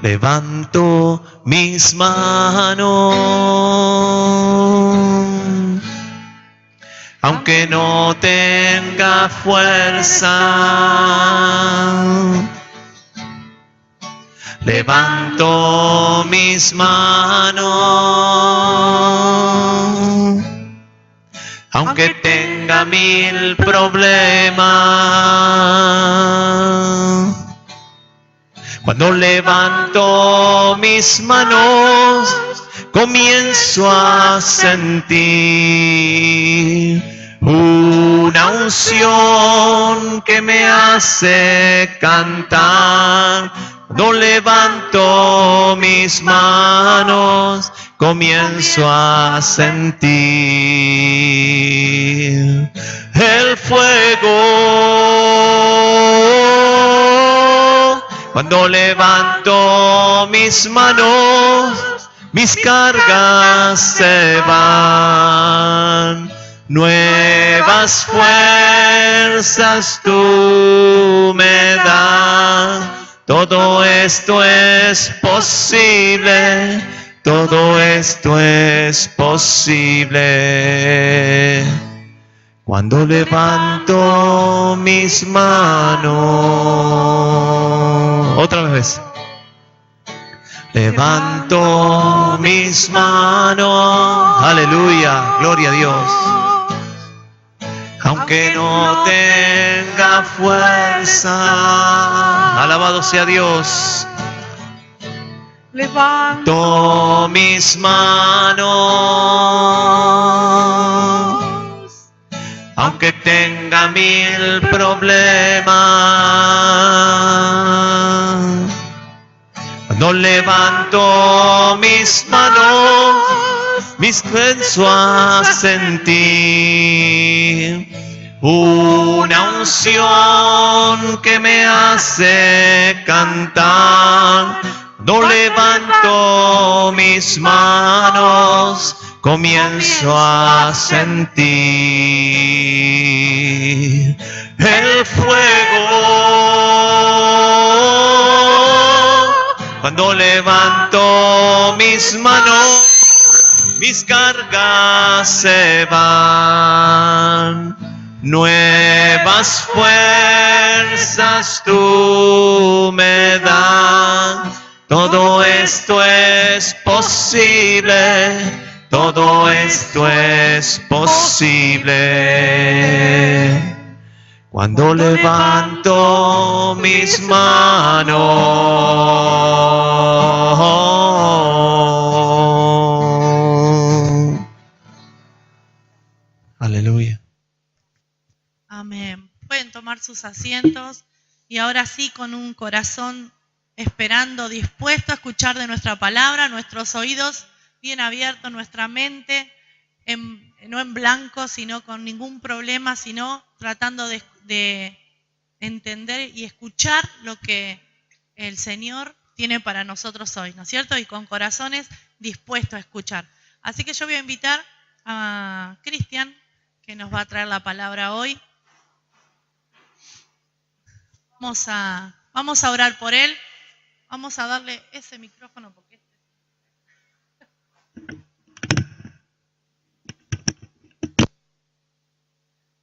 levanto mis manos. Aunque no tenga fuerza, levanto mis manos. Aunque tenga 1000 problemas, cuando levanto mis manos, comienzo a sentir una unción que me hace cantar. Cuando levanto mis manos, comienzo a sentir el fuego. Cuando levanto mis manos, mis cargas se van. Nuevas fuerzas tú me das. Todo esto es posible. Todo esto es posible. Cuando levanto mis manos. Otra vez. Levanto mis manos. Aleluya. Gloria a Dios. Aunque no tenga fuerza. Alabado sea Dios. Levanto mis manos. Aunque tenga 1000 problemas. Cuando levanto mis manos, mis comienzo a sentir una unción que me hace cantar. Cuando levanto mis manos, comienzo a sentir el fuego. Cuando levanto mis manos, mis cargas se van. Nuevas fuerzas tú me das. Todo esto es posible. Todo esto es posible. Cuando levanto mis manos. Aleluya. Amén. Pueden tomar sus asientos y ahora sí, con un corazón esperando, dispuesto a escuchar de nuestra palabra, nuestros oídos bien abiertos, nuestra mente no en blanco, sino con ningún problema, sino tratando de entender y escuchar lo que el Señor tiene para nosotros hoy, ¿no es cierto? Y con corazones dispuestos a escuchar. Así que yo voy a invitar a Cristian, que nos va a traer la palabra hoy. Vamos a orar por él. Vamos a darle ese micrófono porque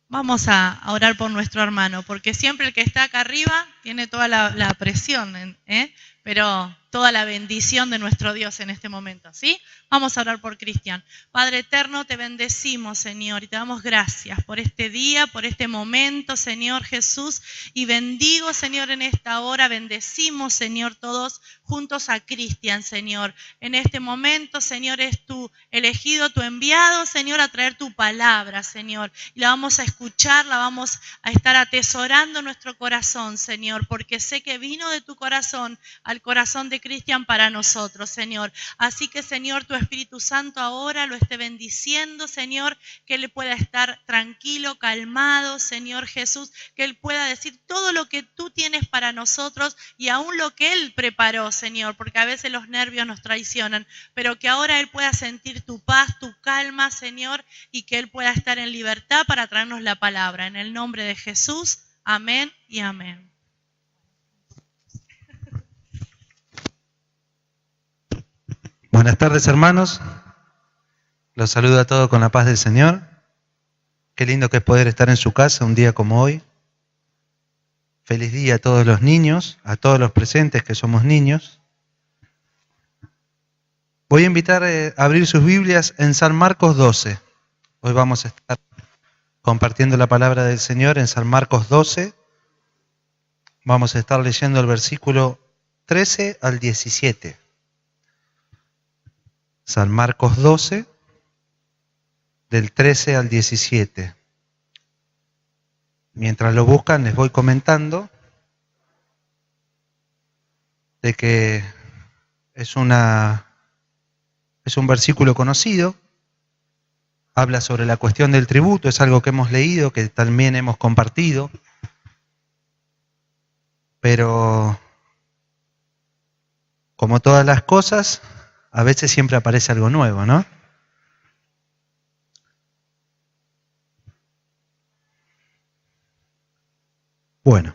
vamos a orar por nuestro hermano, porque siempre el que está acá arriba tiene toda la presión, pero toda la bendición de nuestro Dios en este momento, ¿sí? Vamos a orar por Cristian. Padre eterno, te bendecimos, Señor, y te damos gracias por este día, por este momento, Señor Jesús, y bendigo, Señor, en esta hora, bendecimos, Señor, todos juntos a Cristian, Señor. En este momento, Señor, es tu elegido, tu enviado, Señor, a traer tu palabra, Señor, y la vamos a escuchar, la vamos a estar atesorando en nuestro corazón, Señor, porque sé que vino de tu corazón al corazón de Cristian para nosotros, Señor. Así que, Señor, tu Espíritu Santo ahora lo esté bendiciendo, Señor, que Él pueda estar tranquilo, calmado, Señor Jesús, que Él pueda decir todo lo que tú tienes para nosotros y aún lo que Él preparó, Señor, porque a veces los nervios nos traicionan, pero que ahora Él pueda sentir tu paz, tu calma, Señor, y que Él pueda estar en libertad para traernos la palabra. En el nombre de Jesús, amén y amén. Buenas tardes, hermanos. Los saludo a todos con la paz del Señor. Qué lindo que es poder estar en su casa un día como hoy. Feliz día a todos los niños, a todos los presentes que somos niños. Voy a invitar a abrir sus Biblias en San Marcos 12. Hoy vamos a estar compartiendo la palabra del Señor en San Marcos 12. Vamos a estar leyendo el versículo 13 al 17. San Marcos 12, del 13 al 17. Mientras lo buscan, les voy comentando de que es un versículo conocido. Habla sobre la cuestión del tributo, es algo que hemos leído, que también hemos compartido. Pero, como todas las cosas, a veces siempre aparece algo nuevo, ¿no? Bueno,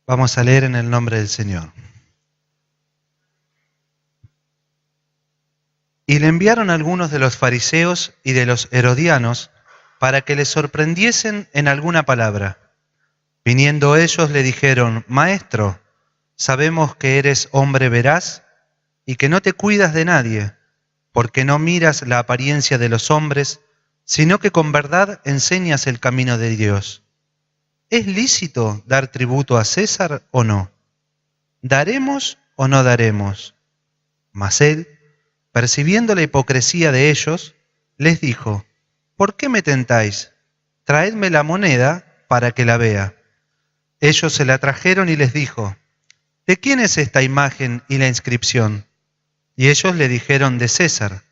vamos a leer en el nombre del Señor. Y le enviaron algunos de los fariseos y de los herodianos para que le sorprendiesen en alguna palabra. Viniendo ellos le dijeron: Maestro, sabemos que eres hombre veraz y que no te cuidas de nadie, porque no miras la apariencia de los hombres, sino que con verdad enseñas el camino de Dios. ¿Es lícito dar tributo a César o no? ¿Daremos o no daremos? Mas él, percibiendo la hipocresía de ellos, les dijo: ¿Por qué me tentáis? Traedme la moneda para que la vea. Ellos se la trajeron y les dijo: ¿De quién es esta imagen y la inscripción? Y ellos le dijeron: de César.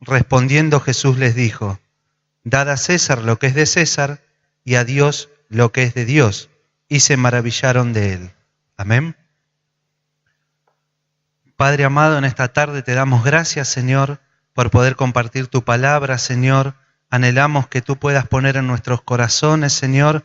Respondiendo Jesús les dijo: Dad a César lo que es de César y a Dios lo que es de Dios. Y se maravillaron de él. Amén. Padre amado, en esta tarde te damos gracias, Señor, por poder compartir tu palabra, Señor. Anhelamos que tú puedas poner en nuestros corazones, Señor,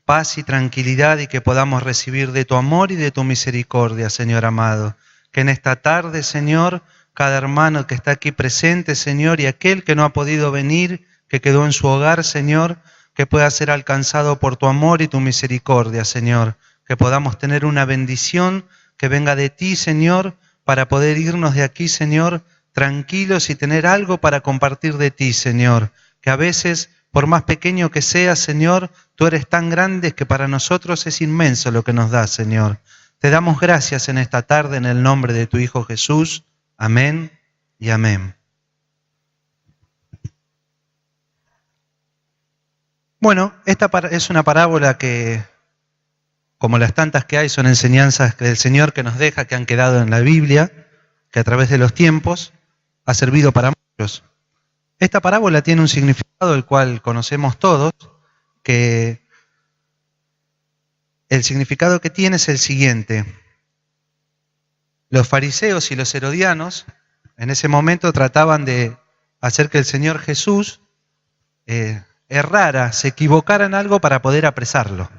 paz y tranquilidad, y que podamos recibir de tu amor y de tu misericordia, Señor amado. Que en esta tarde, Señor, cada hermano que está aquí presente, Señor, y aquel que no ha podido venir, que quedó en su hogar, Señor, que pueda ser alcanzado por tu amor y tu misericordia, Señor. Que podamos tener una bendición que venga de ti, Señor, para poder irnos de aquí, Señor, tranquilos y tener algo para compartir de ti, Señor. Que a veces, por más pequeño que sea, Señor, tú eres tan grande que para nosotros es inmenso lo que nos das, Señor. Te damos gracias en esta tarde en el nombre de tu Hijo Jesús. Amén y amén. Bueno, esta es una parábola que, como las tantas que hay, son enseñanzas del Señor que nos deja, que han quedado en la Biblia, que a través de los tiempos ha servido para muchos. Esta parábola tiene un significado, el cual conocemos todos, que el significado que tiene es el siguiente. Los fariseos y los herodianos en ese momento trataban de hacer que el Señor Jesús errara, se equivocara en algo para poder apresarlo.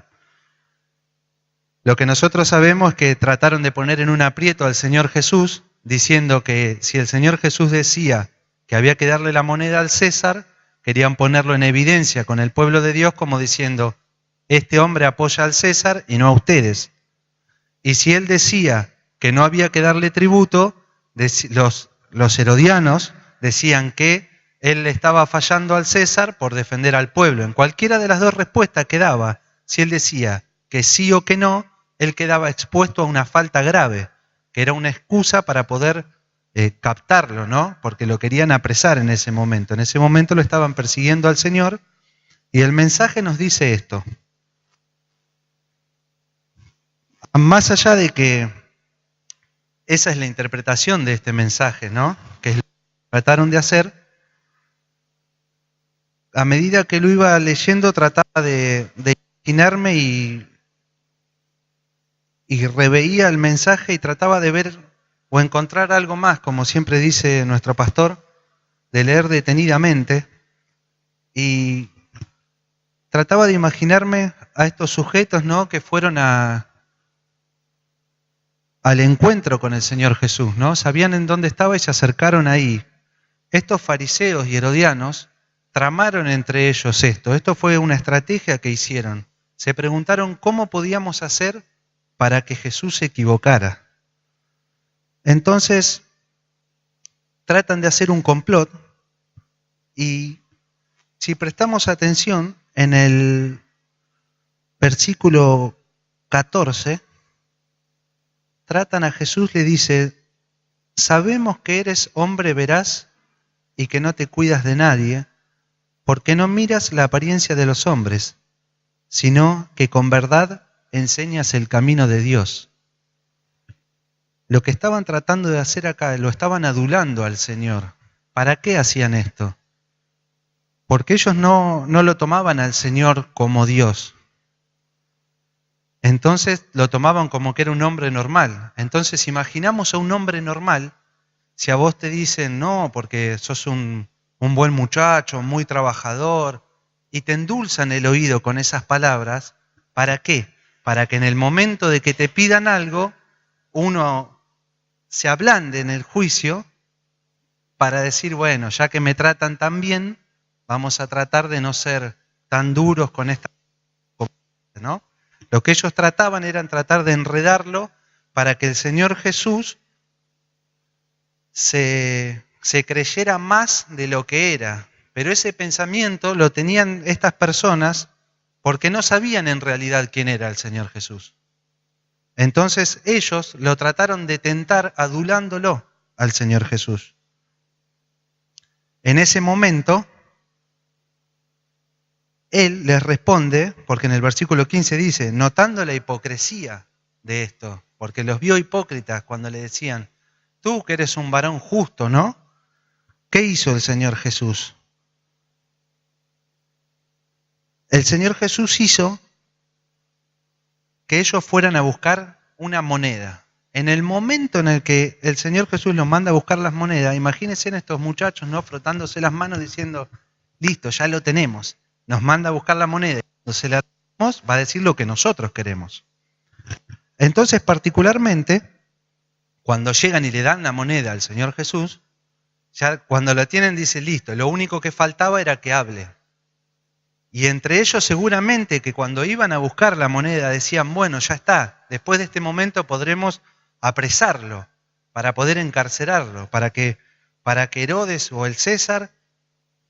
Lo que nosotros sabemos es que trataron de poner en un aprieto al Señor Jesús, diciendo que si el Señor Jesús decía que había que darle la moneda al César, querían ponerlo en evidencia con el pueblo de Dios como diciendo: este hombre apoya al César y no a ustedes. Y si él decía que no había que darle tributo, los herodianos decían que él le estaba fallando al César por defender al pueblo. En cualquiera de las dos respuestas que daba, si él decía que sí o que no, él quedaba expuesto a una falta grave, que era una excusa para poder captarlo, ¿no? Porque lo querían apresar en ese momento. En ese momento lo estaban persiguiendo al Señor, y el mensaje nos dice esto. Más allá de que esa es la interpretación de este mensaje, ¿no? Que es lo que trataron de hacer, a medida que lo iba leyendo trataba de imaginarme y reveía el mensaje y trataba de ver o encontrar algo más, como siempre dice nuestro pastor, de leer detenidamente, y trataba de imaginarme a estos sujetos, ¿no?, que fueron a al encuentro con el Señor Jesús, ¿no? Sabían en dónde estaba y se acercaron ahí. Estos fariseos y herodianos tramaron entre ellos esto. Esto fue una estrategia que hicieron. Se preguntaron cómo podíamos hacer para que Jesús se equivocara. Entonces, tratan de hacer un complot y si prestamos atención en el versículo 14, tratan a Jesús, le dice, sabemos que eres hombre veraz y que no te cuidas de nadie, porque no miras la apariencia de los hombres, sino que con verdad enseñas el camino de Dios. Lo que estaban tratando de hacer acá, lo estaban adulando al Señor. ¿Para qué hacían esto? Porque ellos no lo tomaban al Señor como Dios. Entonces lo tomaban como que era un hombre normal. Entonces imaginamos a un hombre normal, si a vos te dicen, no, porque sos un buen muchacho, muy trabajador, y te endulzan el oído con esas palabras, ¿para qué? Para que en el momento de que te pidan algo, uno se ablande en el juicio para decir, bueno, ya que me tratan tan bien, vamos a tratar de no ser tan duros con esta, ¿no? Lo que ellos trataban era tratar de enredarlo para que el Señor Jesús se creyera más de lo que era. Pero ese pensamiento lo tenían estas personas porque no sabían en realidad quién era el Señor Jesús. Entonces ellos lo trataron de tentar adulándolo al Señor Jesús. En ese momento, Él les responde, porque en el versículo 15 dice, notando la hipocresía de esto, porque los vio hipócritas cuando le decían, tú que eres un varón justo, ¿no? ¿Qué hizo el Señor Jesús? El Señor Jesús hizo que ellos fueran a buscar una moneda. En el momento en el que el Señor Jesús los manda a buscar las monedas, imagínense a estos muchachos, ¿no? Frotándose las manos diciendo, listo, ya lo tenemos. Nos manda a buscar la moneda. Cuando se la damos, va a decir lo que nosotros queremos. Entonces, particularmente, cuando llegan y le dan la moneda al Señor Jesús, ya cuando la tienen dice, listo, lo único que faltaba era que hable. Y entre ellos seguramente que cuando iban a buscar la moneda decían, bueno, ya está, después de este momento podremos apresarlo, para poder encarcelarlo, para que Herodes o el César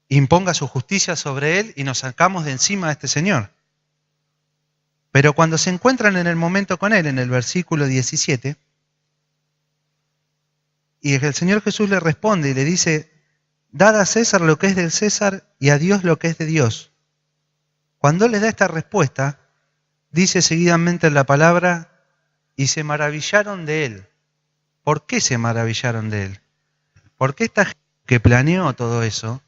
imponga su justicia sobre él y nos sacamos de encima a este señor. Pero cuando se encuentran en el momento con él, en el versículo 17, y el Señor Jesús le responde y le dice, dad a César lo que es del César y a Dios lo que es de Dios. Cuando les da esta respuesta, dice seguidamente en la palabra, y se maravillaron de él. ¿Por qué se maravillaron de él? Porque esta gente que planeó todo eso,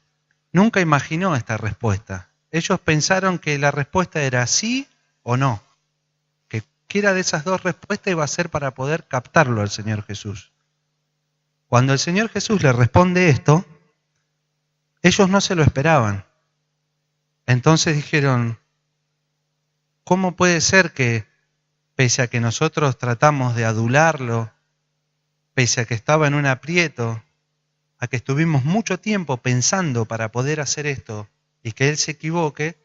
nunca imaginó esta respuesta. Ellos pensaron que la respuesta era sí o no. Que cualquiera de esas dos respuestas iba a ser para poder captarlo al Señor Jesús. Cuando el Señor Jesús le responde esto, ellos no se lo esperaban. Entonces dijeron, ¿cómo puede ser que, pese a que nosotros tratamos de adularlo, pese a que estaba en un aprieto, a que estuvimos mucho tiempo pensando para poder hacer esto y que él se equivoque,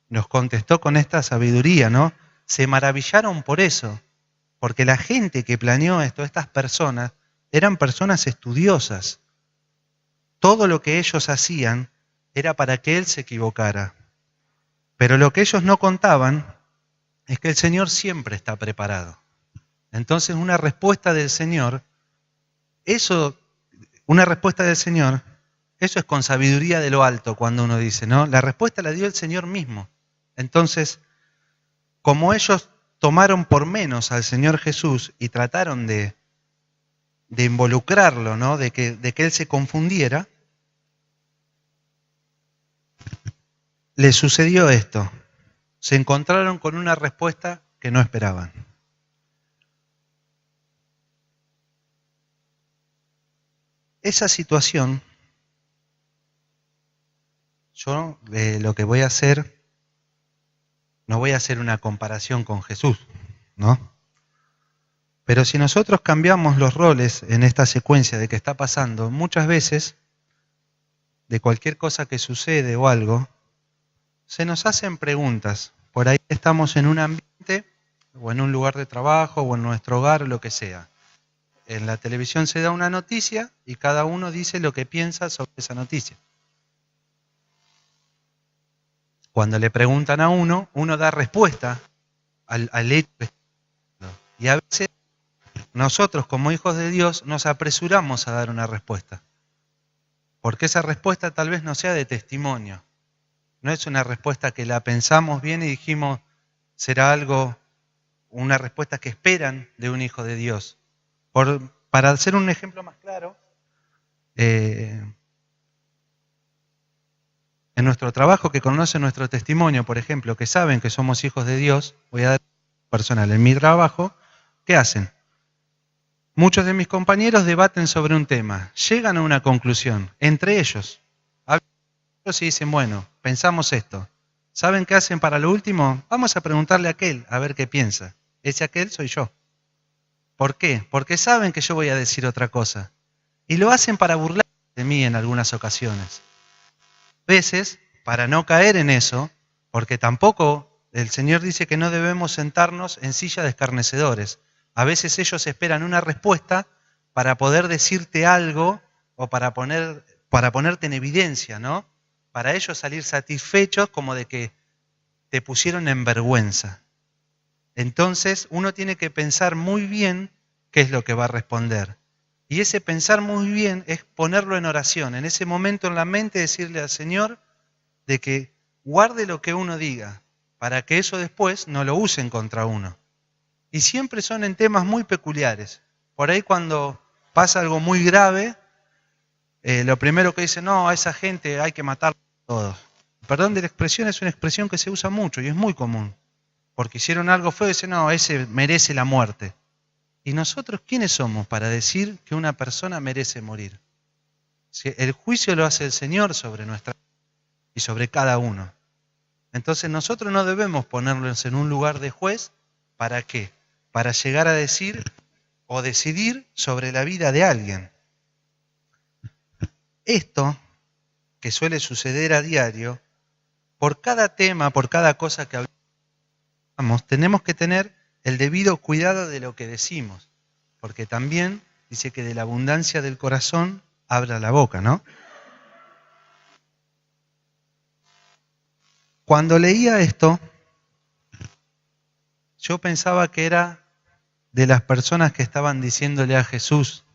nos contestó con esta sabiduría, ¿no? Se maravillaron por eso, porque la gente que planeó esto, estas personas, eran personas estudiosas. Todo lo que ellos hacían era para que él se equivocara. Pero lo que ellos no contaban es que el Señor siempre está preparado. Entonces una respuesta del Señor, eso es con sabiduría de lo alto cuando uno dice, ¿no? La respuesta la dio el Señor mismo. Entonces, como ellos tomaron por menos al Señor Jesús y trataron de involucrarlo, ¿no? De que él se confundiera, le sucedió esto. Se encontraron con una respuesta que no esperaban. Esa situación, yo lo que voy a hacer, no voy a hacer una comparación con Jesús, ¿no? Pero si nosotros cambiamos los roles en esta secuencia de que está pasando, muchas veces, de cualquier cosa que sucede o algo, se nos hacen preguntas. Por ahí estamos en un ambiente, o en un lugar de trabajo, o en nuestro hogar, o lo que sea. En la televisión se da una noticia y cada uno dice lo que piensa sobre esa noticia. Cuando le preguntan a uno da respuesta al hecho. Y a veces nosotros, como hijos de Dios, nos apresuramos a dar una respuesta. Porque esa respuesta tal vez no sea de testimonio. No es una respuesta que la pensamos bien y dijimos, será algo, una respuesta que esperan de un hijo de Dios. Para hacer un ejemplo más claro, en nuestro trabajo, que conocen nuestro testimonio, por ejemplo, que saben que somos hijos de Dios, voy a dar personal, en mi trabajo, ¿qué hacen? Muchos de mis compañeros debaten sobre un tema, llegan a una conclusión, entre ellos. Y dicen, bueno, pensamos esto. ¿Saben qué hacen para lo último? Vamos a preguntarle a aquel, a ver qué piensa. Ese aquel soy yo. ¿Por qué? Porque saben que yo voy a decir otra cosa. Y lo hacen para burlar de mí en algunas ocasiones. A veces, para no caer en eso, porque tampoco el Señor dice que no debemos sentarnos en silla de escarnecedores. A veces ellos esperan una respuesta para poder decirte algo o para ponerte en evidencia, ¿no? Para ellos salir satisfechos como de que te pusieron en vergüenza. Entonces uno tiene que pensar muy bien qué es lo que va a responder. Y ese pensar muy bien es ponerlo en oración, en ese momento en la mente decirle al Señor de que guarde lo que uno diga, para que eso después no lo usen contra uno. Y siempre son en temas muy peculiares. Por ahí cuando pasa algo muy grave, lo primero que dicen, no, a esa gente hay que matarlos a todos. Perdón de la expresión, es una expresión que se usa mucho y es muy común. Porque hicieron algo feo y dicen, no, ese merece la muerte. ¿Y nosotros quiénes somos para decir que una persona merece morir? Si el juicio lo hace el Señor sobre nuestra vida y sobre cada uno. Entonces nosotros no debemos ponernos en un lugar de juez. ¿Para qué? Para llegar a decir o decidir sobre la vida de alguien. Esto, que suele suceder a diario, por cada tema, por cada cosa que hablamos, tenemos que tener el debido cuidado de lo que decimos, porque también dice que de la abundancia del corazón habla la boca, ¿no? Cuando leía esto, yo pensaba que era de las personas que estaban diciéndole a Jesús.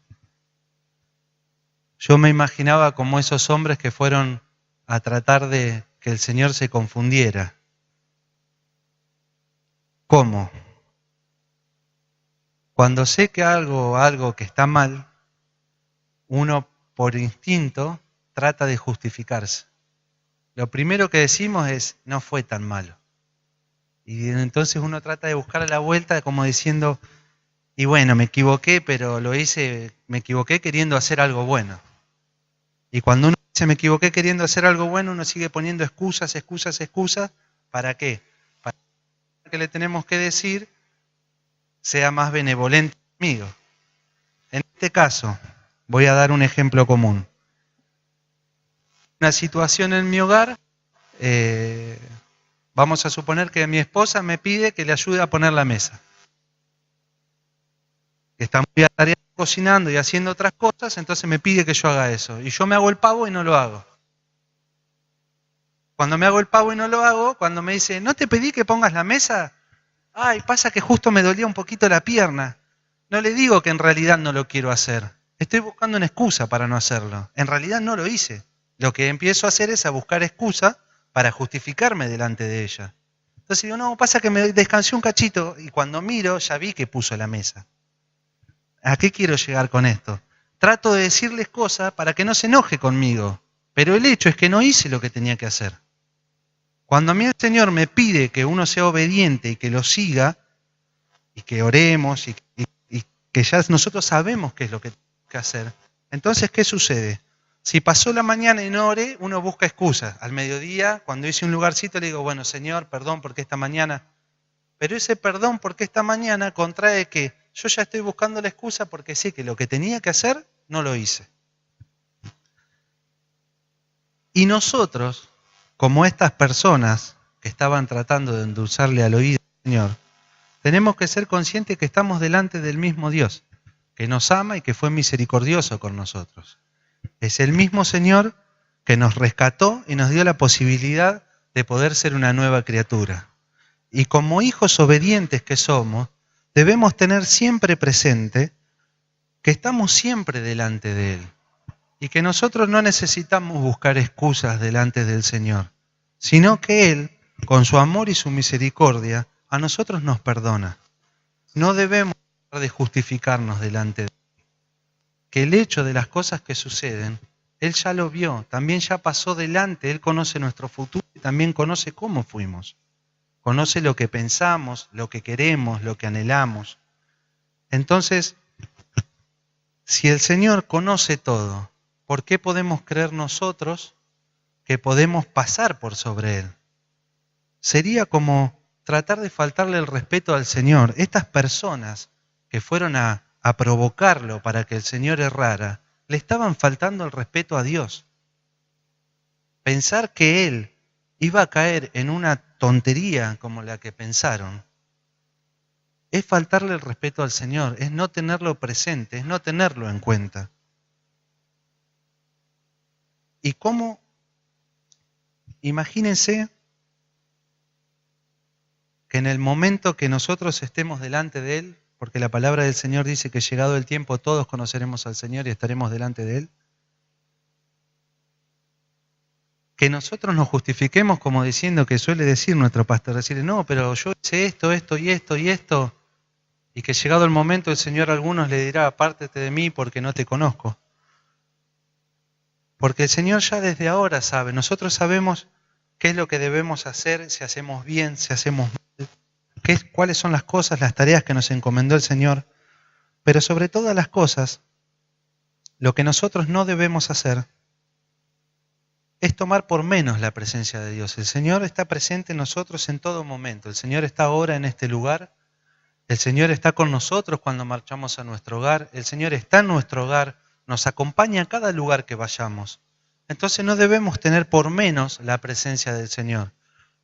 Yo me imaginaba como esos hombres que fueron a tratar de que el Señor se confundiera. ¿Cómo? Cuando sé que algo que está mal, uno por instinto trata de justificarse. Lo primero que decimos es, no fue tan malo. Y entonces uno trata de buscar la vuelta como diciendo, y bueno, me equivoqué, pero me equivoqué queriendo hacer algo bueno. Y cuando uno dice, me equivoqué queriendo hacer algo bueno, uno sigue poniendo excusas. ¿Para qué? Para que le tenemos que decir sea más benevolente conmigo. En este caso, voy a dar un ejemplo común. Una situación en mi hogar, vamos a suponer que mi esposa me pide que le ayude a poner la mesa. Está muy atareada cocinando y haciendo otras cosas, entonces me pide que yo haga eso. Y yo me hago el pavo y no lo hago. Cuando me hago el pavo y no lo hago, cuando me dice, ¿no te pedí que pongas la mesa? Ay, pasa que justo me dolía un poquito la pierna. No le digo que en realidad no lo quiero hacer. Estoy buscando una excusa para no hacerlo. En realidad no lo hice. Lo que empiezo a hacer es a buscar excusa para justificarme delante de ella. Entonces digo, no, pasa que me descansé un cachito y cuando miro ya vi que puso la mesa. ¿A qué quiero llegar con esto? Trato de decirles cosas para que no se enoje conmigo, pero el hecho es que no hice lo que tenía que hacer. Cuando a mí el Señor me pide que uno sea obediente y que lo siga, y que oremos, y que ya nosotros sabemos qué es lo que tenemos que hacer, entonces, ¿qué sucede? Si pasó la mañana y no oré, uno busca excusas. Al mediodía, cuando hice un lugarcito, le digo, bueno, Señor, perdón porque esta mañana... Pero ese perdón porque esta mañana contrae que yo ya estoy buscando la excusa porque sé que lo que tenía que hacer no lo hice. Y nosotros, como estas personas que estaban tratando de endulzarle al oído al Señor, tenemos que ser conscientes que estamos delante del mismo Dios, que nos ama y que fue misericordioso con nosotros. Es el mismo Señor que nos rescató y nos dio la posibilidad de poder ser una nueva criatura. Y como hijos obedientes que somos, debemos tener siempre presente que estamos siempre delante de Él y que nosotros no necesitamos buscar excusas delante del Señor, sino que Él, con su amor y su misericordia, a nosotros nos perdona. No debemos tratar de justificarnos delante de Él. Que el hecho de las cosas que suceden, Él ya lo vio, también ya pasó delante, Él conoce nuestro futuro y también conoce cómo fuimos. Conoce lo que pensamos, lo que queremos, lo que anhelamos. Entonces, si el Señor conoce todo, ¿por qué podemos creer nosotros que podemos pasar por sobre Él? Sería como tratar de faltarle el respeto al Señor. Estas personas que fueron a provocarlo para que el Señor errara, le estaban faltando el respeto a Dios. Pensar que Él iba a caer en una tontería como la que pensaron, es faltarle el respeto al Señor, es no tenerlo presente, es no tenerlo en cuenta. ¿Y cómo? Imagínense que en el momento que nosotros estemos delante de Él, porque la palabra del Señor dice que llegado el tiempo todos conoceremos al Señor y estaremos delante de Él, que nosotros nos justifiquemos como diciendo que suele decir nuestro pastor, decirle, no, pero yo hice esto, esto y esto y esto, y que llegado el momento el Señor a algunos le dirá, apártate de mí porque no te conozco. Porque el Señor ya desde ahora sabe, nosotros sabemos qué es lo que debemos hacer, si hacemos bien, si hacemos mal, cuáles son las cosas, las tareas que nos encomendó el Señor, pero sobre todas las cosas, lo que nosotros no debemos hacer es tomar por menos la presencia de Dios. El Señor está presente en nosotros en todo momento. El Señor está ahora en este lugar. El Señor está con nosotros cuando marchamos a nuestro hogar. El Señor está en nuestro hogar, nos acompaña a cada lugar que vayamos. Entonces no debemos tener por menos la presencia del Señor,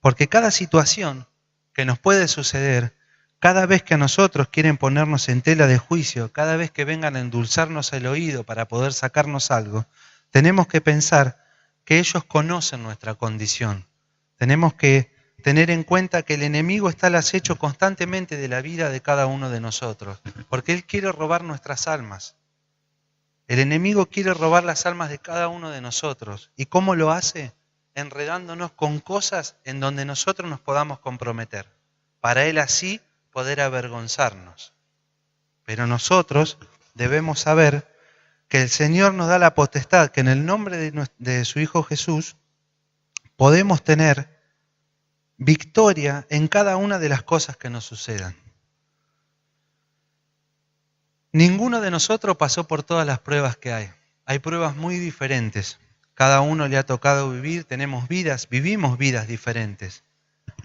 porque cada situación que nos puede suceder, cada vez que a nosotros quieren ponernos en tela de juicio, cada vez que vengan a endulzarnos el oído para poder sacarnos algo, tenemos que pensar que ellos conocen nuestra condición. Tenemos que tener en cuenta que el enemigo está al acecho constantemente de la vida de cada uno de nosotros, porque él quiere robar nuestras almas. El enemigo quiere robar las almas de cada uno de nosotros. ¿Y cómo lo hace? Enredándonos con cosas en donde nosotros nos podamos comprometer, para él así poder avergonzarnos. Pero nosotros debemos saber que el Señor nos da la potestad, que en el nombre de su Hijo Jesús podemos tener victoria en cada una de las cosas que nos sucedan. Ninguno de nosotros pasó por todas las pruebas que hay. Hay pruebas muy diferentes. Cada uno le ha tocado vivir, vivimos vidas diferentes.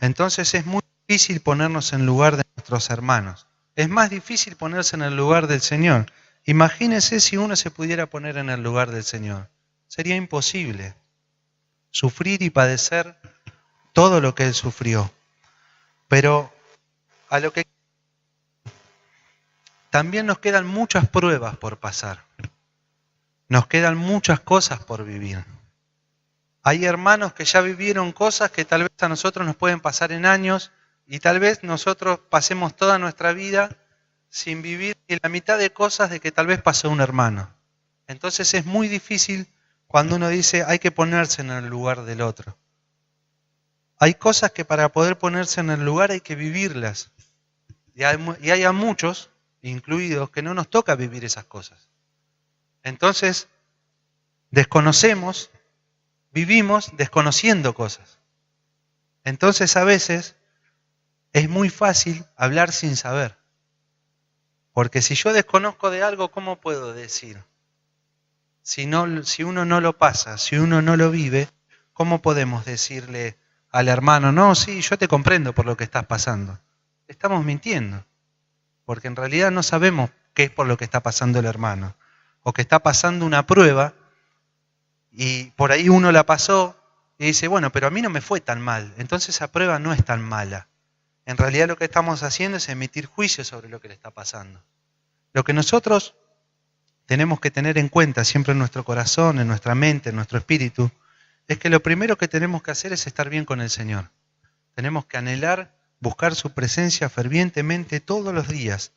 Entonces es muy difícil ponernos en lugar de nuestros hermanos. Es más difícil ponerse en el lugar del Señor. Imagínense si uno se pudiera poner en el lugar del Señor. Sería imposible sufrir y padecer todo lo que Él sufrió. Pero a lo que también nos quedan muchas pruebas por pasar. Nos quedan muchas cosas por vivir. Hay hermanos que ya vivieron cosas que tal vez a nosotros nos pueden pasar en años y tal vez nosotros pasemos toda nuestra vida sin vivir ni la mitad de cosas de que tal vez pasó un hermano. Entonces es muy difícil cuando uno dice hay que ponerse en el lugar del otro. Hay cosas que para poder ponerse en el lugar hay que vivirlas. Y hay a muchos, incluidos, que no nos toca vivir esas cosas. Entonces, vivimos desconociendo cosas. Entonces a veces es muy fácil hablar sin saber. Porque si yo desconozco de algo, ¿cómo puedo decir? Si uno no lo pasa, si uno no lo vive, ¿cómo podemos decirle al hermano, no, sí, yo te comprendo por lo que estás pasando? Estamos mintiendo. porque en realidad no sabemos qué es por lo que está pasando el hermano, o que está pasando una prueba y por ahí uno la pasó y dice, bueno, pero a mí no me fue tan mal, entonces esa prueba no es tan mala. En realidad lo que estamos haciendo es emitir juicio sobre lo que le está pasando. Lo que nosotros tenemos que tener en cuenta siempre en nuestro corazón, en nuestra mente, en nuestro espíritu, es que lo primero que tenemos que hacer es estar bien con el Señor. Tenemos que anhelar, buscar su presencia fervientemente todos los días,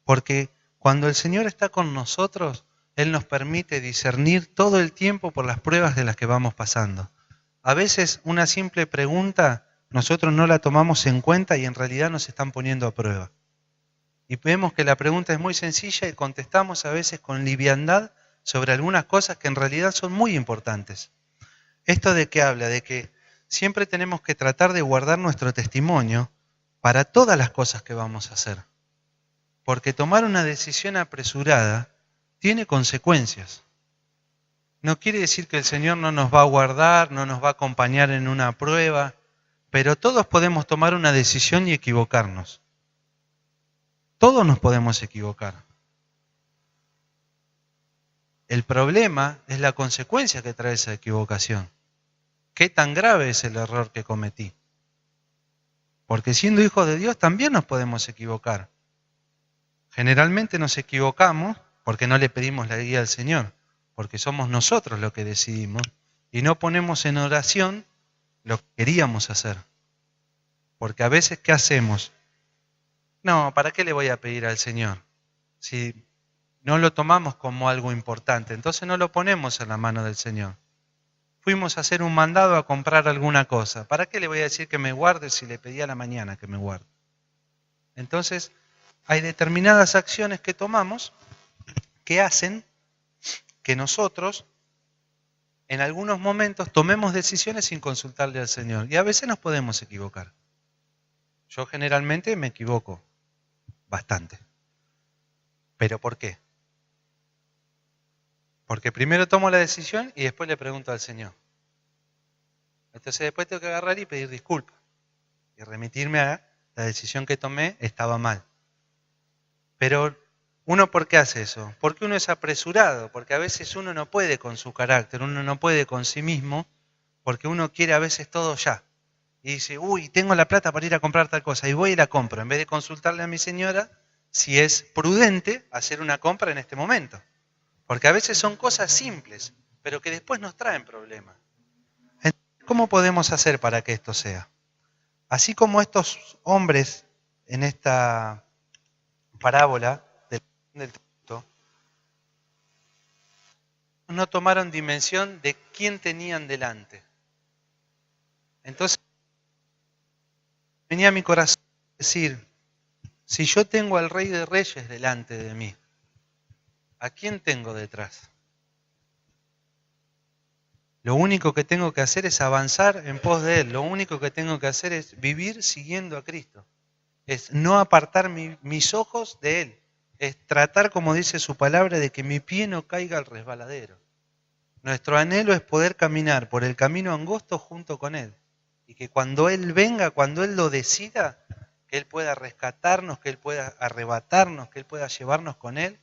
porque cuando el Señor está con nosotros, Él nos permite discernir todo el tiempo por las pruebas de las que vamos pasando. A veces una simple pregunta nosotros no la tomamos en cuenta y en realidad nos están poniendo a prueba. Y vemos que la pregunta es muy sencilla y contestamos a veces con liviandad sobre algunas cosas que en realidad son muy importantes. ¿Esto de qué habla? De que siempre tenemos que tratar de guardar nuestro testimonio para todas las cosas que vamos a hacer. Porque tomar una decisión apresurada tiene consecuencias. No quiere decir que el Señor no nos va a guardar, no nos va a acompañar en una prueba, pero todos podemos tomar una decisión y equivocarnos. Todos nos podemos equivocar. El problema es la consecuencia que trae esa equivocación. ¿Qué tan grave es el error que cometí? Porque siendo hijos de Dios también nos podemos equivocar. Generalmente nos equivocamos porque no le pedimos la guía al Señor, porque somos nosotros los que decidimos y no ponemos en oración lo que queríamos hacer. Porque a veces, ¿qué hacemos? No, ¿para qué le voy a pedir al Señor? Si no lo tomamos como algo importante, entonces no lo ponemos en la mano del Señor. Fuimos a hacer un mandado a comprar alguna cosa. ¿Para qué le voy a decir que me guarde si le pedí a la mañana que me guarde? Entonces, hay determinadas acciones que tomamos que hacen que nosotros en algunos momentos tomemos decisiones sin consultarle al Señor. Y a veces nos podemos equivocar. Yo generalmente me equivoco bastante. ¿Pero por qué? Porque primero tomo la decisión y después le pregunto al Señor. Entonces después tengo que agarrar y pedir disculpas. Y remitirme a la decisión que tomé estaba mal. Pero ¿uno por qué hace eso? Porque uno es apresurado, porque a veces uno no puede con su carácter, uno no puede con sí mismo, porque uno quiere a veces todo ya. Y dice, uy, tengo la plata para ir a comprar tal cosa, y voy y la compro, en vez de consultarle a mi señora si es prudente hacer una compra en este momento. Porque a veces son cosas simples, pero que después nos traen problemas. Entonces, ¿cómo podemos hacer para que esto sea? Así como estos hombres en esta parábola del texto no tomaron dimensión de quién tenían delante. Entonces, venía a mi corazón decir, si yo tengo al Rey de Reyes delante de mí, ¿a quién tengo detrás? Lo único que tengo que hacer es avanzar en pos de Él. Lo único que tengo que hacer es vivir siguiendo a Cristo. Es no apartar mis ojos de Él. Es tratar, como dice su palabra, de que mi pie no caiga al resbaladero. Nuestro anhelo es poder caminar por el camino angosto junto con Él. Y que cuando Él venga, cuando Él lo decida, que Él pueda rescatarnos, que Él pueda arrebatarnos, que Él pueda llevarnos con Él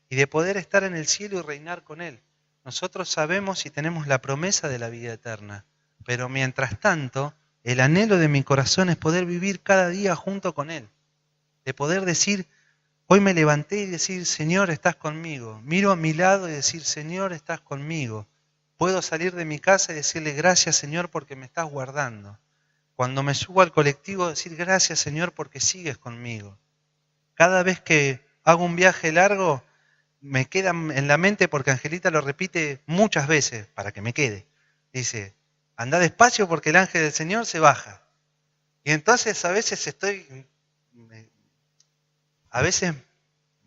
y de poder estar en el cielo y reinar con Él. Nosotros sabemos y tenemos la promesa de la vida eterna, pero mientras tanto, el anhelo de mi corazón es poder vivir cada día junto con Él. De poder decir, hoy me levanté y decir, Señor, estás conmigo. Miro a mi lado y decir, Señor, estás conmigo. Puedo salir de mi casa y decirle, gracias, Señor, porque me estás guardando. Cuando me subo al colectivo, decir, gracias, Señor, porque sigues conmigo. Cada vez que hago un viaje largo, me queda en la mente, porque Angelita lo repite muchas veces, para que me quede. Dice, anda despacio porque el ángel del Señor se baja. Y entonces a veces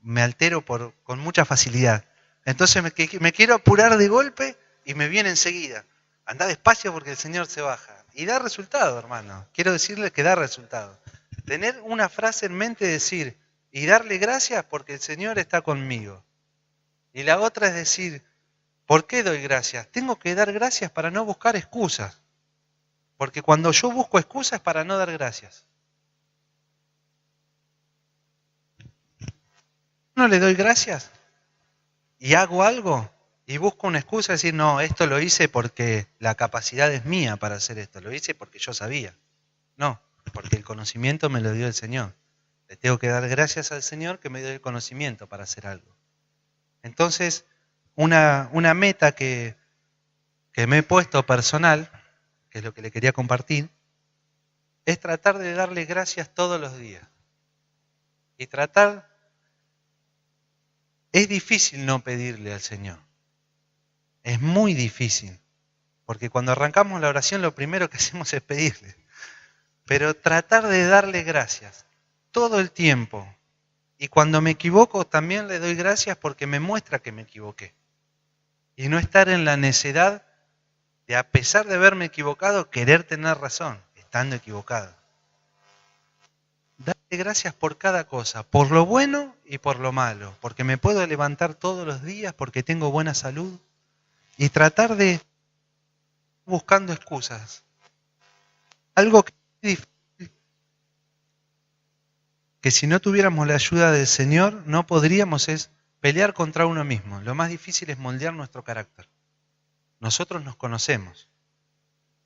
me altero con mucha facilidad. Entonces me quiero apurar de golpe y me viene enseguida. Anda despacio porque el Señor se baja. Y da resultado, hermano. Quiero decirles que da resultado. Tener una frase en mente, decir, y darle gracias porque el Señor está conmigo. Y la otra es decir, ¿por qué doy gracias? Tengo que dar gracias para no buscar excusas. Porque cuando yo busco excusas es para no dar gracias. no le doy gracias y hago algo y busco una excusa, decir, no, esto lo hice porque la capacidad es mía para hacer esto, lo hice porque yo sabía. No, porque el conocimiento me lo dio el Señor. Le tengo que dar gracias al Señor que me dio el conocimiento para hacer algo. Entonces, una meta que me he puesto personal, que es lo que le quería compartir, es tratar de darle gracias todos los días. Y es difícil no pedirle al Señor. Es muy difícil. Porque cuando arrancamos la oración lo primero que hacemos es pedirle. Pero tratar de darle gracias todo el tiempo. Y cuando me equivoco también le doy gracias porque me muestra que me equivoqué. Y no estar en la necedad de, a pesar de haberme equivocado, querer tener razón, estando equivocado. Darle gracias por cada cosa, por lo bueno y por lo malo, porque me puedo levantar todos los días, porque tengo buena salud, y tratar de buscando excusas. Algo que es difícil, que si no tuviéramos la ayuda del Señor, no podríamos, es pelear contra uno mismo. Lo más difícil es moldear nuestro carácter. Nosotros nos conocemos.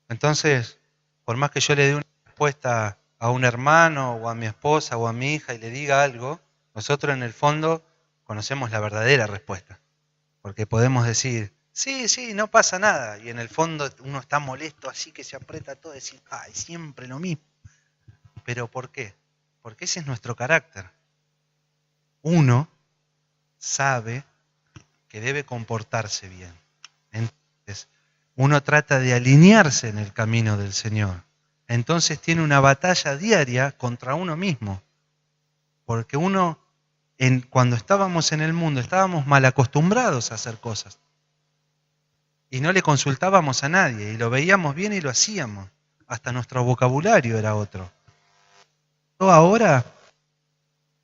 Entonces, por más que yo le dé una respuesta a un hermano o a mi esposa o a mi hija y le diga algo, nosotros en el fondo conocemos la verdadera respuesta. Porque podemos decir, sí, no pasa nada. Y en el fondo uno está molesto así que se aprieta todo y decir, ay, siempre lo mismo. ¿Pero por qué? Porque ese es nuestro carácter. Uno sabe que debe comportarse bien. Entonces, uno trata de alinearse en el camino del Señor. Entonces tiene una batalla diaria contra uno mismo. Porque cuando estábamos en el mundo, estábamos mal acostumbrados a hacer cosas. Y no le consultábamos a nadie, y lo veíamos bien y lo hacíamos. Hasta nuestro vocabulario era otro. Yo ahora,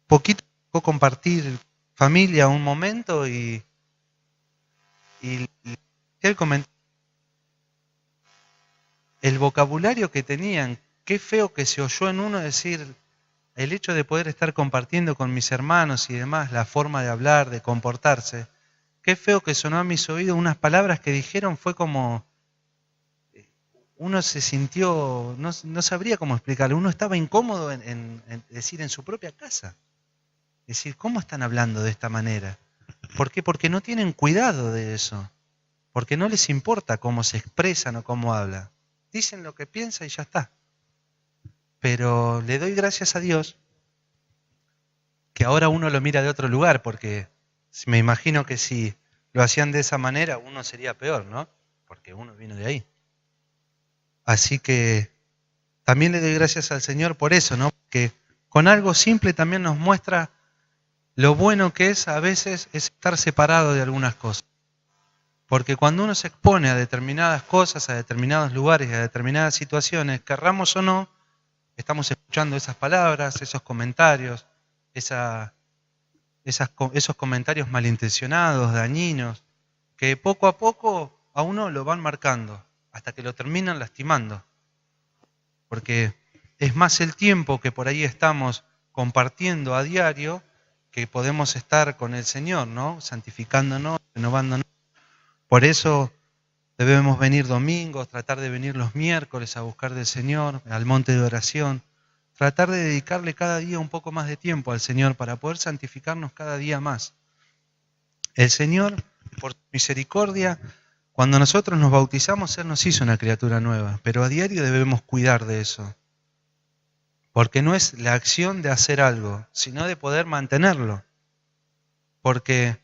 poquito compartir familia un momento y él comentó el vocabulario que tenían, qué feo que se oyó en uno decir, el hecho de poder estar compartiendo con mis hermanos y demás, la forma de hablar, de comportarse, qué feo que sonó a mis oídos, unas palabras que dijeron fue como, uno se sintió, no sabría cómo explicarlo, uno estaba incómodo en decir en su propia casa, decir, ¿cómo están hablando de esta manera? ¿Por qué? Porque no tienen cuidado de eso, porque no les importa cómo se expresan o cómo hablan. Dicen lo que piensan y ya está. Pero le doy gracias a Dios que ahora uno lo mira de otro lugar, porque me imagino que si lo hacían de esa manera uno sería peor, ¿no? Porque uno vino de ahí. Así que también le doy gracias al Señor por eso, ¿no? Que con algo simple también nos muestra lo bueno que es a veces es estar separado de algunas cosas. Porque cuando uno se expone a determinadas cosas, a determinados lugares, a determinadas situaciones, querramos o no, estamos escuchando esas palabras, esos comentarios, esos comentarios malintencionados, dañinos, que poco a poco a uno lo van marcando, hasta que lo terminan lastimando. Porque es más el tiempo que por ahí estamos compartiendo a diario que podemos estar con el Señor, ¿no? Santificándonos, renovándonos. Por eso debemos venir domingos, tratar de venir los miércoles a buscar del Señor, al monte de oración, tratar de dedicarle cada día un poco más de tiempo al Señor para poder santificarnos cada día más. El Señor, por su misericordia, cuando nosotros nos bautizamos, Él nos hizo una criatura nueva, pero a diario debemos cuidar de eso. Porque no es la acción de hacer algo, sino de poder mantenerlo. Porque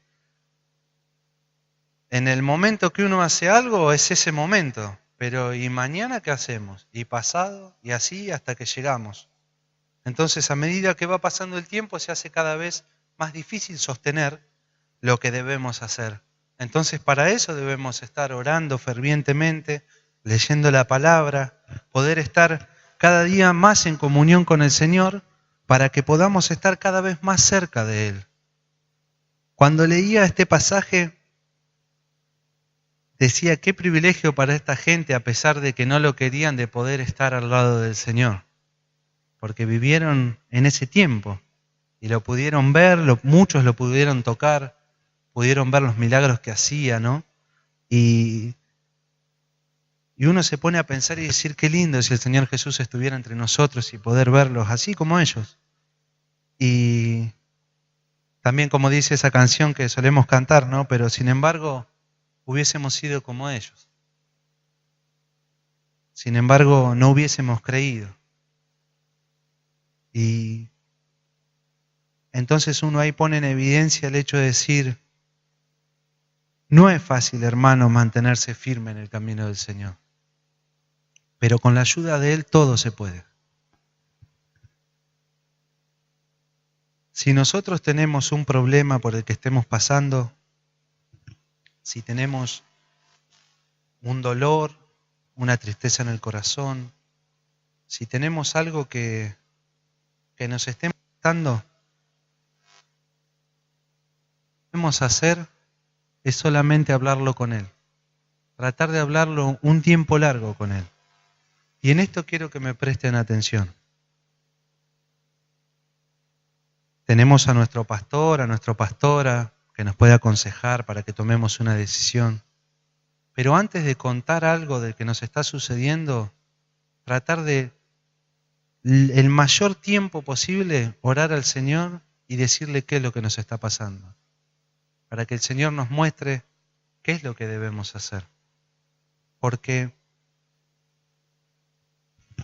en el momento que uno hace algo es ese momento, pero ¿y mañana qué hacemos? Y pasado, y así hasta que llegamos. Entonces, a medida que va pasando el tiempo, se hace cada vez más difícil sostener lo que debemos hacer. Entonces, para eso debemos estar orando fervientemente, leyendo la palabra, poder estar cada día más en comunión con el Señor, para que podamos estar cada vez más cerca de Él. Cuando leía este pasaje, decía, qué privilegio para esta gente, a pesar de que no lo querían, de poder estar al lado del Señor. Porque vivieron en ese tiempo. Y lo pudieron ver, muchos lo pudieron tocar, pudieron ver los milagros que hacía, ¿no? Y uno se pone a pensar y decir, qué lindo si el Señor Jesús estuviera entre nosotros y poder verlos así como ellos. Y también como dice esa canción que solemos cantar, ¿no? Pero sin embargo, hubiésemos sido como ellos. Sin embargo, no hubiésemos creído. Y entonces uno ahí pone en evidencia el hecho de decir, no es fácil, hermano, mantenerse firme en el camino del Señor. Pero con la ayuda de Él todo se puede. Si nosotros tenemos un problema por el que estemos pasando, si tenemos un dolor, una tristeza en el corazón, si tenemos algo que nos esté molestando, lo que debemos hacer es solamente hablarlo con Él. Tratar de hablarlo un tiempo largo con Él. Y en esto quiero que me presten atención. Tenemos a nuestro pastor, a nuestra pastora, que nos puede aconsejar para que tomemos una decisión. Pero antes de contar algo de que nos está sucediendo, tratar de, el mayor tiempo posible, orar al Señor y decirle qué es lo que nos está pasando. Para que el Señor nos muestre qué es lo que debemos hacer. Porque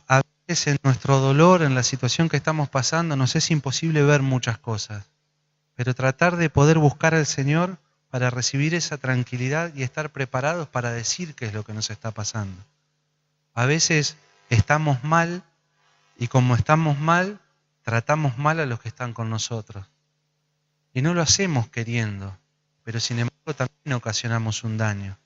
a veces en nuestro dolor, en la situación que estamos pasando, nos es imposible ver muchas cosas. Pero tratar de poder buscar al Señor para recibir esa tranquilidad y estar preparados para decir qué es lo que nos está pasando. A veces estamos mal y como estamos mal, tratamos mal a los que están con nosotros. Y no lo hacemos queriendo, pero sin embargo también ocasionamos un daño.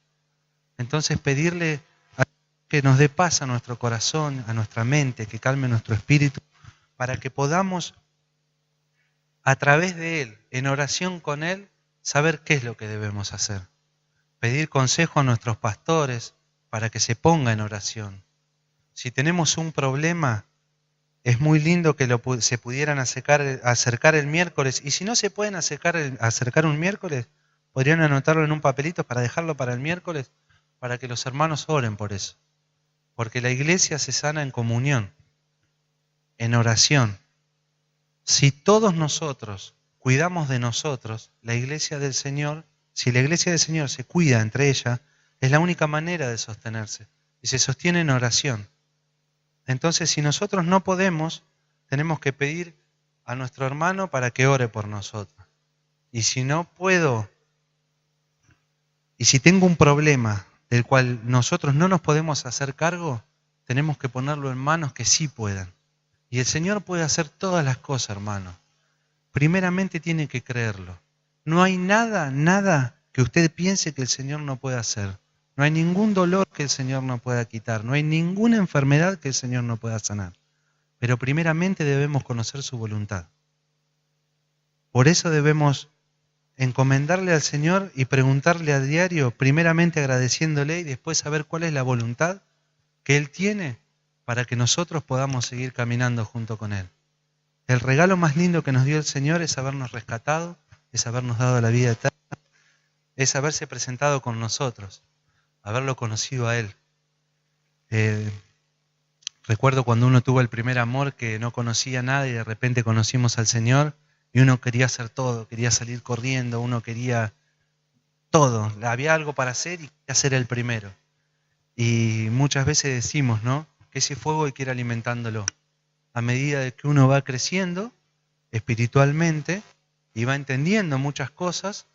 Entonces pedirle a que nos dé paz a nuestro corazón, a nuestra mente, que calme nuestro espíritu, para que podamos, a través de Él, en oración con Él, saber qué es lo que debemos hacer. Pedir consejo a nuestros pastores para que se ponga en oración. Si tenemos un problema, es muy lindo que se pudieran acercar el miércoles. Y si no se pueden acercar un miércoles, podrían anotarlo en un papelito para dejarlo para el miércoles, para que los hermanos oren por eso. Porque la iglesia se sana en comunión, en oración. Si todos nosotros cuidamos de nosotros, la iglesia del Señor, si la iglesia del Señor se cuida entre ella, es la única manera de sostenerse. Y se sostiene en oración. Entonces, si nosotros no podemos, tenemos que pedir a nuestro hermano para que ore por nosotros. Y si no puedo, y si tengo un problema del cual nosotros no nos podemos hacer cargo, tenemos que ponerlo en manos que sí puedan. Y el Señor puede hacer todas las cosas, hermano. Primeramente tiene que creerlo. No hay nada que usted piense que el Señor no puede hacer. No hay ningún dolor que el Señor no pueda quitar. No hay ninguna enfermedad que el Señor no pueda sanar. Pero primeramente debemos conocer su voluntad. Por eso debemos encomendarle al Señor y preguntarle a diario, primeramente agradeciéndole y después saber cuál es la voluntad que Él tiene para que nosotros podamos seguir caminando junto con Él. El regalo más lindo que nos dio el Señor es habernos rescatado, es habernos dado la vida eterna, es haberse presentado con nosotros, haberlo conocido a Él. Recuerdo cuando uno tuvo el primer amor que no conocía nada y de repente conocimos al Señor y uno quería hacer todo, quería salir corriendo, uno quería todo, había algo para hacer y quería ser el primero. Y muchas veces decimos, ¿no?, que ese fuego hay que ir alimentándolo. A medida de que uno va creciendo espiritualmente y va entendiendo muchas cosas,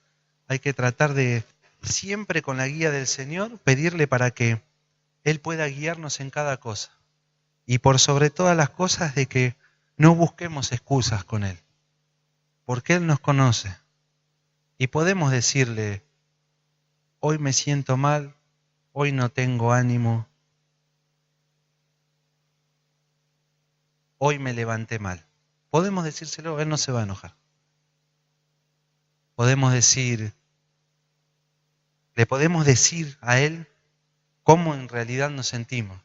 hay que tratar de, siempre con la guía del Señor, pedirle para que Él pueda guiarnos en cada cosa. Y por sobre todas las cosas, de que no busquemos excusas con Él, porque Él nos conoce. Y podemos decirle, hoy me siento mal, hoy no tengo ánimo, hoy me levanté mal. Podemos decírselo, Él no se va a enojar. Le podemos decir a Él cómo en realidad nos sentimos.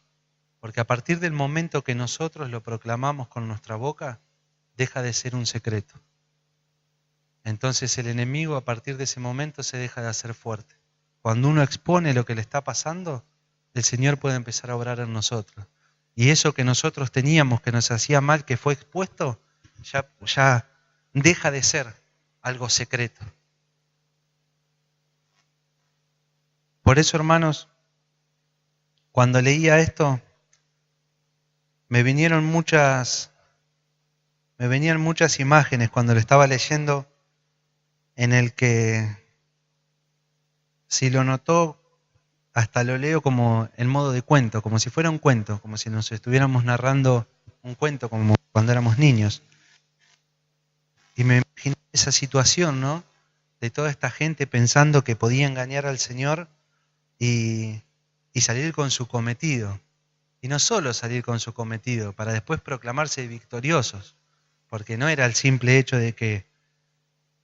Porque a partir del momento que nosotros lo proclamamos con nuestra boca, deja de ser un secreto. entonces el enemigo a partir de ese momento se deja de hacer fuerte. Cuando uno expone lo que le está pasando, el Señor puede empezar a obrar en nosotros. Y eso que nosotros teníamos, que nos hacía mal, que fue expuesto, ya deja de ser algo secreto. Por eso, hermanos, cuando leía esto, me venían muchas imágenes cuando lo estaba leyendo, en el que, si lo notó, hasta lo leo como en modo de cuento, como si fuera un cuento, como si nos estuviéramos narrando un cuento, como cuando éramos niños. Y me imaginé esa situación, ¿no? De toda esta gente pensando que podía engañar al Señor y salir con su cometido. Y no solo salir con su cometido, para después proclamarse victoriosos, porque no era el simple hecho de que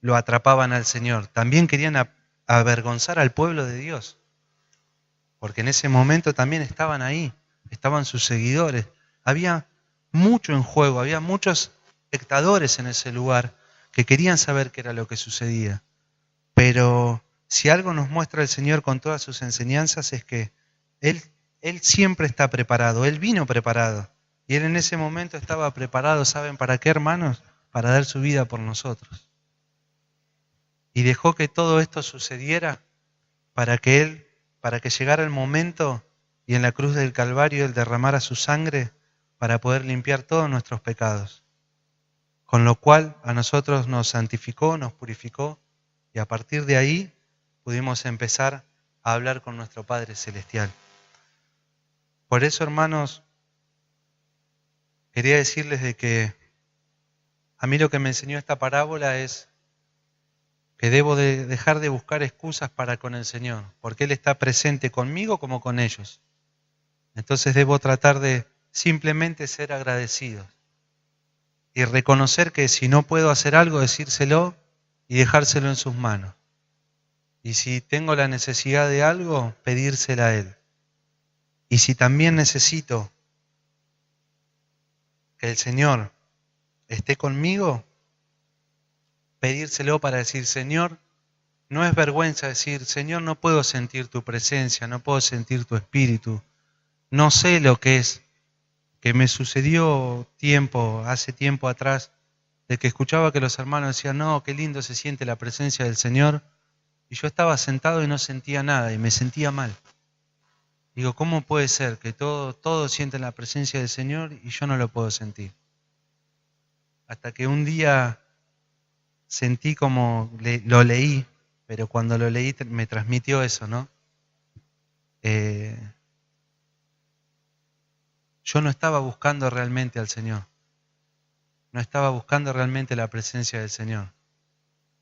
lo atrapaban al Señor, también querían avergonzar al pueblo de Dios, porque en ese momento también estaban ahí, estaban sus seguidores, había mucho en juego, había muchos espectadores en ese lugar que querían saber qué era lo que sucedía. Pero si algo nos muestra el Señor con todas sus enseñanzas es que Él siempre está preparado, Él vino preparado. Y Él en ese momento estaba preparado, ¿saben para qué, hermanos? Para dar su vida por nosotros. Y dejó que todo esto sucediera para que llegara el momento y en la cruz del Calvario Él derramara su sangre para poder limpiar todos nuestros pecados. Con lo cual a nosotros nos santificó, nos purificó y a partir de ahí pudimos empezar a hablar con nuestro Padre Celestial. Por eso, hermanos, quería decirles de que a mí lo que me enseñó esta parábola es que debo de dejar de buscar excusas para con el Señor, porque Él está presente conmigo como con ellos. Entonces debo tratar de simplemente ser agradecido y reconocer que si no puedo hacer algo, decírselo y dejárselo en sus manos. Y si tengo la necesidad de algo, pedírsela a Él. Y si también necesito que el Señor esté conmigo, pedírselo para decir, Señor, no es vergüenza decir, Señor, no puedo sentir tu presencia, no puedo sentir tu espíritu, no sé lo que es, que me sucedió hace tiempo atrás, de que escuchaba que los hermanos decían, no, qué lindo se siente la presencia del Señor, y yo estaba sentado y no sentía nada, y me sentía mal. Digo, ¿cómo puede ser que todos sienten la presencia del Señor y yo no lo puedo sentir? Hasta que un día sentí como, lo leí, pero cuando lo leí me transmitió eso, ¿no? Yo no estaba buscando realmente al Señor. No estaba buscando realmente la presencia del Señor.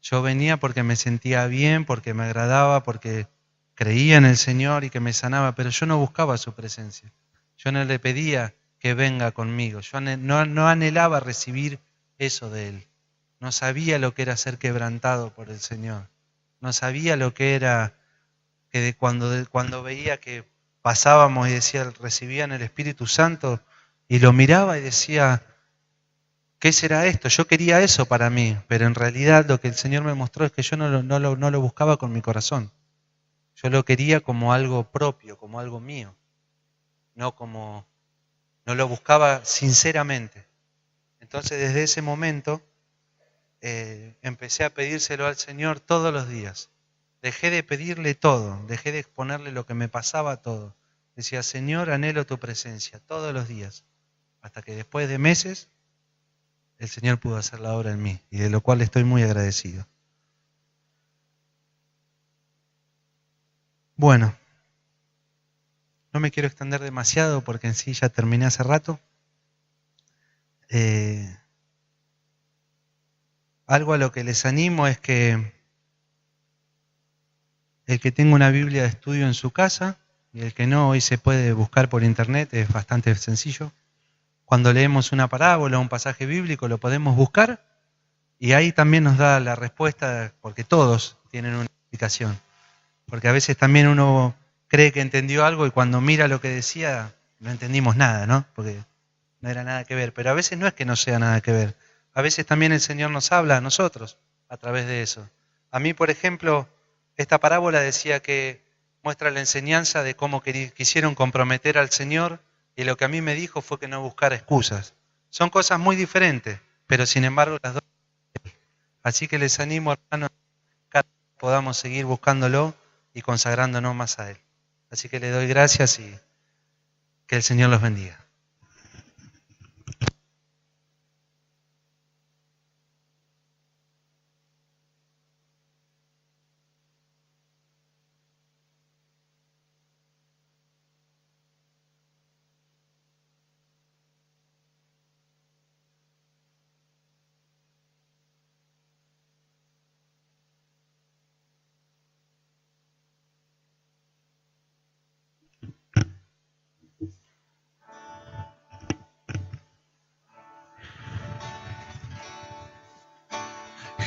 Yo venía porque me sentía bien, porque me agradaba, porque creía en el Señor y que me sanaba, pero yo no buscaba su presencia. Yo no le pedía que venga conmigo. Yo no anhelaba recibir eso de Él. No sabía lo que era ser quebrantado por el Señor. No sabía lo que era que cuando veía que pasábamos y decía, recibían el Espíritu Santo, y lo miraba y decía, ¿qué será esto? Yo quería eso para mí, pero en realidad lo que el Señor me mostró es que yo no lo buscaba con mi corazón. Yo lo quería como algo propio, como algo mío. No lo buscaba sinceramente. Entonces desde ese momento empecé a pedírselo al Señor todos los días. Dejé de pedirle todo, dejé de exponerle lo que me pasaba todo. Decía, Señor, anhelo tu presencia todos los días. Hasta que después de meses el Señor pudo hacer la obra en mí, y de lo cual estoy muy agradecido. Bueno, no me quiero extender demasiado porque en sí ya terminé hace rato. Algo a lo que les animo es que el que tenga una Biblia de estudio en su casa, y el que no, hoy se puede buscar por internet, es bastante sencillo. Cuando leemos una parábola o un pasaje bíblico lo podemos buscar y ahí también nos da la respuesta, porque todos tienen una explicación. Porque a veces también uno cree que entendió algo y cuando mira lo que decía no entendimos nada, ¿no? Porque no era nada que ver. Pero a veces no es que no sea nada que ver. A veces también el Señor nos habla a nosotros a través de eso. A mí, por ejemplo, esta parábola decía que muestra la enseñanza de cómo quisieron comprometer al Señor, y lo que a mí me dijo fue que no buscara excusas. Son cosas muy diferentes, pero sin embargo las dos. Así que les animo, hermanos, que podamos seguir buscándolo y consagrándonos más a Él. Así que le doy gracias y que el Señor los bendiga.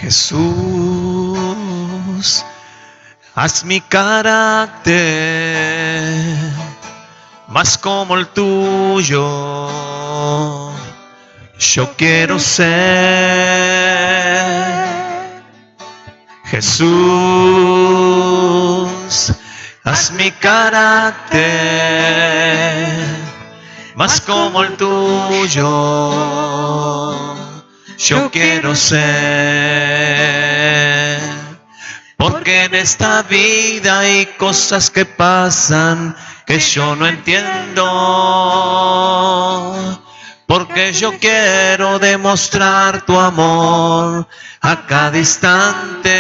Jesús, haz mi carácter más como el tuyo. Yo quiero ser. Jesús, haz mi carácter más como el tuyo. Yo quiero ser, porque en esta vida hay cosas que pasan que yo no entiendo, porque yo quiero demostrar tu amor a cada instante.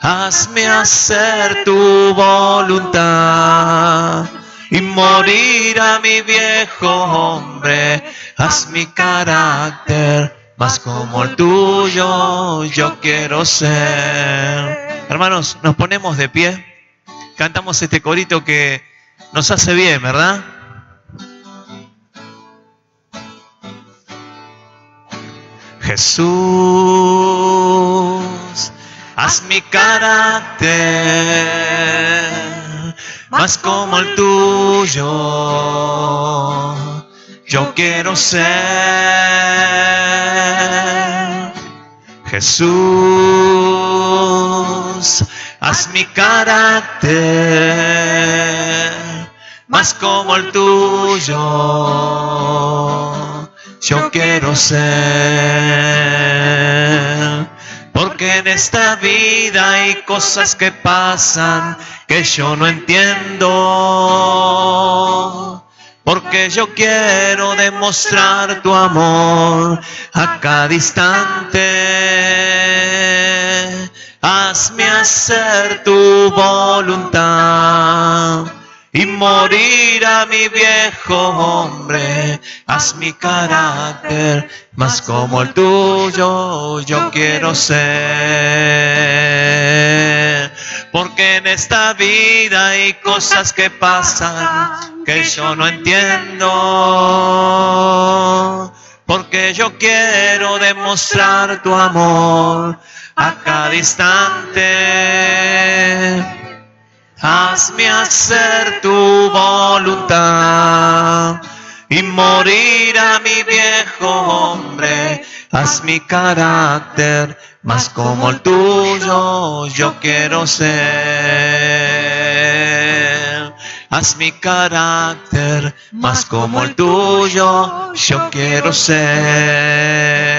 Hazme hacer tu voluntad y morir a mi viejo hombre. Haz mi carácter más como el tuyo, yo quiero ser. Hermanos, nos ponemos de pie, cantamos este corito que nos hace bien, ¿verdad? Jesús, haz mi carácter más como el tuyo. Yo quiero ser. Jesús, haz mi carácter más como el tuyo. Yo quiero ser. Porque en esta vida hay cosas que pasan que yo no entiendo. Porque yo quiero demostrar tu amor a cada instante. Hazme hacer tu voluntad y morir a mi viejo hombre. Haz mi carácter más como el tuyo, yo quiero ser. Porque en esta vida hay cosas que pasan que yo no entiendo. Porque yo quiero demostrar tu amor a cada instante. Hazme hacer tu voluntad y morir a mi viejo hombre. Haz mi carácter más como el tuyo, yo quiero ser. Haz mi carácter más como el tuyo, yo quiero ser.